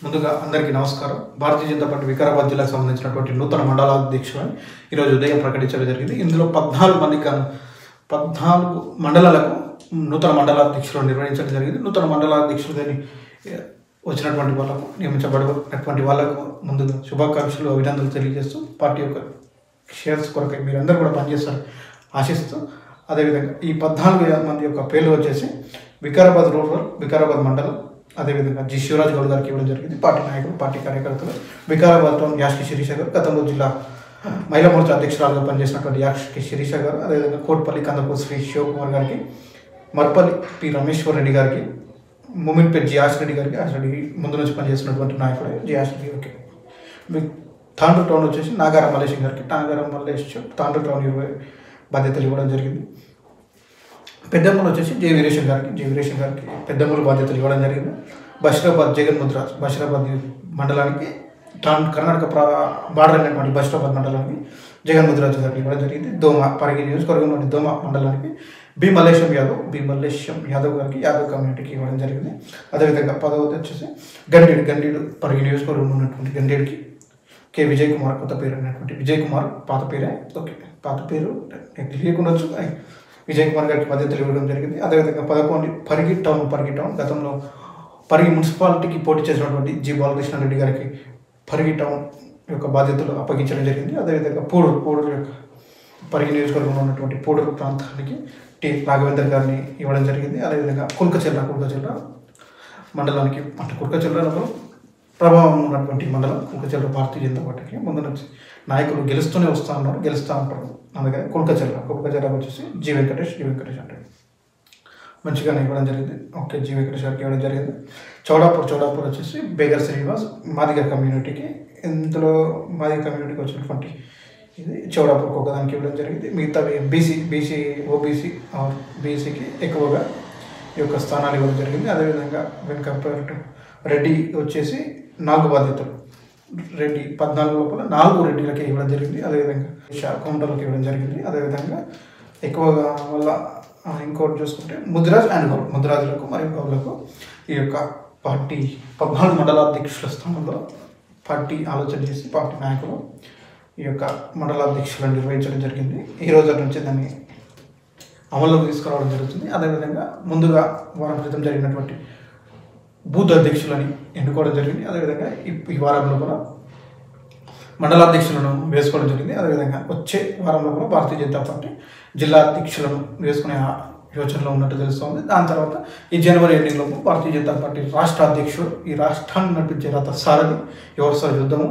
ముందుగా అందరికీ నమస్కారం. భారతీయ జనతా పార్టీ వికారాబాద్ జిల్లాకు సంబంధించినటువంటి నూతన మండలాధ్యక్షులను ఈరోజు ఉదయం ప్రకటించడం జరిగింది. ఇందులో 14 మందికి 14 మండలాలకు నూతన మండలాధ్యక్షులను నిర్వహించడం జరిగింది. నూతన మండలాధ్యక్షులని వచ్చినటువంటి వాళ్ళకు నియమించబడినటువంటి వాళ్ళకు ముందుగా శుభాకాంక్షలు అభినందనలు తెలియజేస్తూ పార్టీ యొక్క షేర్స్ కొరకై మీరందరూ కూడా పనిచేస్తారు ఆశిస్తూ, అదేవిధంగా ఈ 14 మంది యొక్క పేర్లు వచ్చేసి వికారాబాద్ రూరల్, వికారాబాద్ మండలం, అదేవిధంగా జి శివరాజ్ గౌడ్ గారికి ఇవ్వడం జరిగింది. పార్టీ నాయకులు, పార్టీ కార్యకర్తలు. వికారాబాద్ టౌన్ యాష్కి శిరీష గారు, గతంలో జిల్లా మహిళా మోర్చా అధ్యక్షురాలుగా పనిచేసినటువంటి యాష్కి శిరీష గారు, అదేవిధంగా కోట్పల్లి కందపూర్ శ్రీ శివకుమార్ గారికి, మర్పల్లి పి రమేశ్వర్ రెడ్డి గారికి, ముమిన్పేట్ జి ఆశ్ రెడ్డి గారికి, ఆశ్ రెడ్డి ముందు నుంచి పనిచేస్తున్నటువంటి నాయకుడు జి ఆశ్ రెడ్డి గారికి. తాండ్రు టౌన్ వచ్చేసి నాగారం మల్లేష్ గారికి, నాగారం మల్లేష్ తాండ్రు టౌన్ బాధ్యతలు ఇవ్వడం జరిగింది. పెద్దమ్మలు వచ్చేసి జే వీరేశం గారికి పెద్దమ్మలు బాధ్యతలు ఇవ్వడం జరిగింది. బషీరాబాద్ జగన్ ముద్రాజ్, బషీరాబాద్ మండలానికి కర్ణాటక బార్డర్ అయినటువంటి బషీరాబాద్ మండలానికి జగన్ ముద్రాజ్ గారికి ఇవ్వడం జరిగింది. దోమ పరిగి నియోజకవర్గంలోని దోమ మండలానికి బి మల్లేశం యాదవ్ గారికి యాదవ్ కమ్యూనిటీకి ఇవ్వడం జరిగింది. అదేవిధంగా 10వ వచ్చేసి గండీడు పరిగి నియోజకవర్గంలో ఉన్నటువంటి గండీడికి కె విజయ్ కుమార్, కొత్త పేరు అయినటువంటి విజయ్ కుమార్, పాత పేరే పాత పేరు తెలియకుండొచ్చు, విజయ్ కుమార్ గారికి బాధ్యతలు ఇవ్వడం జరిగింది. అదేవిధంగా 11 పరిగి టౌన్ గతంలో పరిగి మున్సిపాలిటీకి పోటీ చేసినటువంటి జి బాలకృష్ణారెడ్డి గారికి పరిగి టౌన్ యొక్క బాధ్యతలు అప్పగించడం జరిగింది. అదేవిధంగా పూడూరు యొక్క పరిగి నియోజకవర్గంలో ఉన్నటువంటి పూడూరు ప్రాంతానికి టి రాఘవేందర్ గారిని ఇవ్వడం జరిగింది. అదేవిధంగా కుల్కచెర్ల మండలానికి, అంటే కుల్కచెర్లలో ప్రభావం ఉన్నటువంటి మండలం కుల్కచెర్ల భారతీయ జనతా పార్టీకి ముందు నుంచి నాయకులు గెలుస్తూ ఉంటారు. అందుకని కుల్కచెర్ల వచ్చేసి జి వెంకటేష్ అంటే మంచిగానే ఇవ్వడం జరిగింది. జి వెంకటేష్ గారికి ఇవ్వడం జరిగింది. చౌడాపూర్ వచ్చేసి బేగర్ శ్రీనివాస్ మాదిగ కమ్యూనిటీకి, ఇందులో మాదిగ కమ్యూనిటీకి వచ్చినటువంటి ఇది చౌడాపూర్కి ఒకదానికి ఇవ్వడం జరిగింది. మిగతా బీసీకి ఎక్కువగా ఈ యొక్క స్థానాలు ఇవ్వడం జరిగింది. అదేవిధంగా వెంకపేట రెడ్డి వచ్చేసి 4 బాధ్యతలు, 14 లోపల 4 రెడ్డిలకి ఇవ్వడం జరిగింది. అదేవిధంగా కౌంటర్లకు ఇవ్వడం జరిగింది. అదేవిధంగా ఎక్కువగా వల్ల ఇంకోటి చూసుకుంటే ముదిరాజులకు మరియు గౌడ్లకు ఈ యొక్క పార్టీ 14 మండలాధ్యక్షుల స్థానంలో పార్టీ ఆలోచన చేసి పార్టీ నాయకులు ఈ యొక్క మండలాధ్యక్షులను నిర్వహించడం జరిగింది. ఈ రోజు నుంచి దాన్ని అమల్లోకి తీసుకురావడం జరుగుతుంది. అదేవిధంగా ముందుగా వారం క్రితం జరిగినటువంటి బూత్ అధ్యక్షులని ఎన్నుకోవడం జరిగింది. అదేవిధంగా ఈ వారంలో కూడా మండలాధ్యక్షులను వేసుకోవడం జరిగింది. అదేవిధంగా వచ్చే వారంలో కూడా భారతీయ జనతా పార్టీ జిల్లా అధ్యక్షులను వేసుకునే యోచనలో ఉన్నట్టు తెలుస్తోంది. దాని తర్వాత ఈ జనవరి ఎండింగ్లో భారతీయ జనతా పార్టీ రాష్ట్ర అధ్యక్షుడు, ఈ రాష్ట్రాన్ని నడిపించే రథ సారథి ఎవరు సార్ యుద్ధము